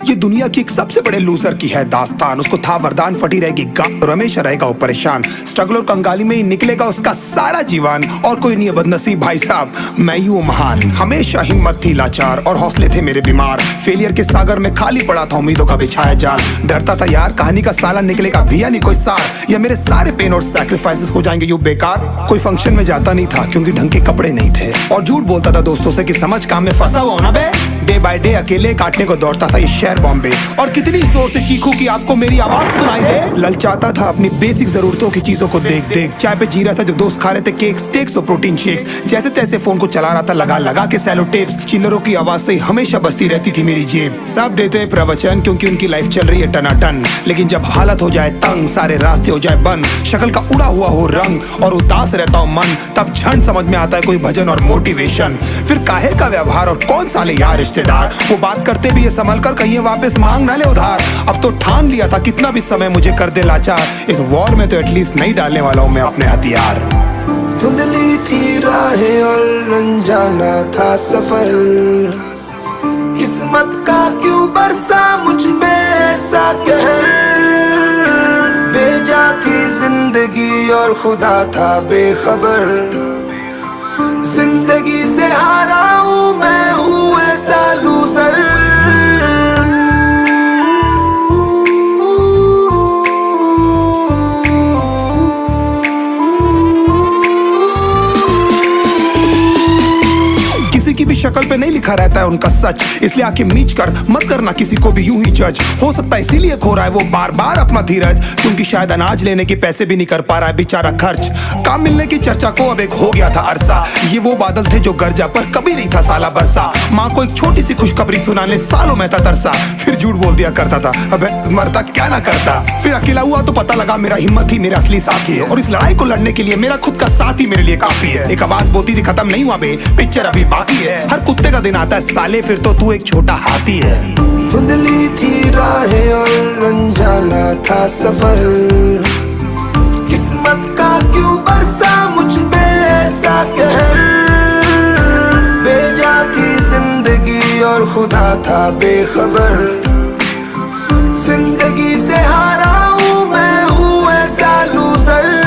ये दुनिया की एक सबसे बड़े लूजर की है दास्तान। उसको था वरदान, फटी रहेगी गांड और हमेशा रहेगा वो परेशान। स्ट्रगल और कंगाली में ही निकलेगा उसका सारा जीवन, और कोई नहीं है बदनसीब भाई साहब, मैं ही हूँ महान। हमेशा हिम्मत थी लाचार और हौसले थे मेरे बीमार। फेलियर के सागर में खाली पड़ा था उम्मीदों का बिछाया जाल। डरता था यार कहानी का साला निकलेगा भी या नहीं कोई सार, या मेरे सारे पेन और सैक्रिफाइसेस हो जाएंगे यूं बेकार। कोई फंक्शन में जाता नहीं था क्योंकि ढंग के कपड़े नहीं थे, और झूठ बोलता था दोस्तों से कि समझ काम में फंसा हुआ ना बे। डे बाय डे अकेले काटने को दौड़ता था ये शहर बॉम्बे, और कितनी जोर से चीखूं कि आपको मेरी आवाज सुनाई दे। ललचाता था अपनी बेसिक जरूरतों की चीजों को देख देख। चाय पे जी रहा था जब दोस्त खा रहे थे केक, स्टेक्स और प्रोटीन शेक्स। जैसे तैसे फोन को चला रहा था लगा लगा के सैलो टेप्स। चिल्लरों की आवाज से हमेशा बजती रहती थी मेरी जेब। सब देते प्रवचन क्योंकि उनकी लाइफ चल रही है टनाटन, लेकिन जब हालत हो जाए तंग, सारे रास्ते हो जाए बंद, शक्ल का उड़ा हुआ हो रंग और उदास रहता हो मन, तब क्षण समझ में आता है कोई भजन और मोटिवेशन। फिर काहे का व्यवहार और कौन साले यार रिश्तेदार, वो बात करते भी ये संभल कर कहीं वापस मांग ना ले उधार। अब तो ठान लिया था कितना भी समय मुझे कर दे लाचार, इस वॉर में तो एटलीस्ट नहीं डालने वाला हूं मैं अपने हथियार। धुंधली थी राहें और अनजाना था सफर, किस्मत का क्यों बरसा मुझ पे ऐसा कहर। बेजा थी जिंदगी और खुदा था बेखबर, जिंदगी से हारा हूँ मैं, हूँ ऐसा लूजर। की भी शक्ल पे नहीं लिखा रहता है उनका सच, इसलिए आके मीच कर मत करना किसी को भी यूं ही जज। हो सकता है इसीलिए खो रहा है वो बार बार अपना धीरज, क्योंकि शायद अनाज लेने के पैसे भी नहीं कर पा रहा है बेचारा खर्च। काम मिलने की चर्चा को अब एक हो गया था अरसा, ये वो बादल थे जो गरजा पर कभी नहीं था साला बरसा। माँ को एक छोटी सी खुशखबरी सुनाने सालों में था तरसा, फिर झूठ बोल दिया करता था अबे मरता क्या ना करता। फिर अकेला हुआ तो पता लगा मेरा हिम्मत ही मेरा असली साथी है, और इस लड़ाई को लड़ने के लिए मेरा खुद का साथ ही मेरे लिए काफी है। एक आवाज बोलती थी खत्म नहीं हुआ बे, पिक्चर अभी बाकी है। हर कुत्ते का दिन आता है साले, फिर तो तू एक छोटा हाथी है। धुंधली थी राहें और अनजाना था सफर, किस्मत का क्यों बरसा मुझ पे ऐसा कहर। बेजा थी जिंदगी और खुदा था बेखबर, जिंदगी से हारा हूँ मैं, हूँ ऐसा लूजर।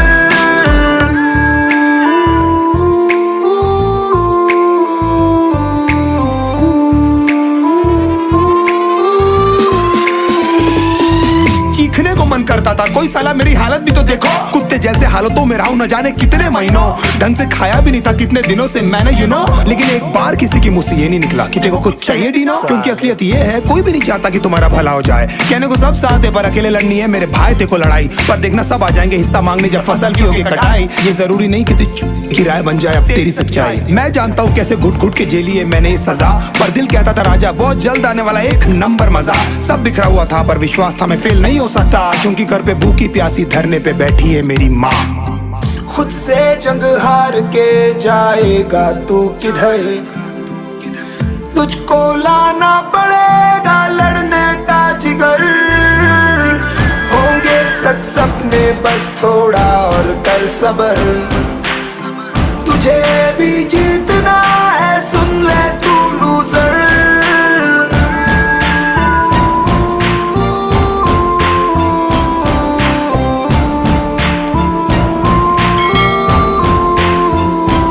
चीखने को मन करता था, कोई साला मेरी हालत भी तो देखो। कुत्ते जैसे हालतों में रहा हूं न जाने कितने महीनों, ढंग से खाया भी नहीं था कितने दिनों से मैंने लेकिन एक बार किसी की मुंह से ये नहीं निकला कि तेरे को कुछ चाहिए डीनो। क्योंकि असलियत ये है कोई भी नहीं चाहता कि तुम्हारा भला हो जाए। कहने को सब साथ है पर अकेले लड़नी है मेरे भाई, देखो लड़ाई पर देखना सब आ जाएंगे हिस्सा मांगने जब फसल की होगी कटाई। ये जरूरी नहीं किसी की राय बन जाए अब तेरी सच्चाई। मैं जानता हूँ कैसे घुट घुट के झेली है मैंने सजा, पर दिल कहता था राजा बहुत जल्द आने वाला एक नंबर मजा। सब बिखरा हुआ था पर विश्वास था मैं फेल नहीं हो सकता, क्योंकि घर पे भूखी प्यासी धरने पे बैठी है मेरी माँ। खुद से जंग हार के जाएगा तू किधर, तुझको लाना पड़ेगा लड़ने का जिगर। होंगे सच सपने बस थोड़ा और कर सबर, तुझे भी जीत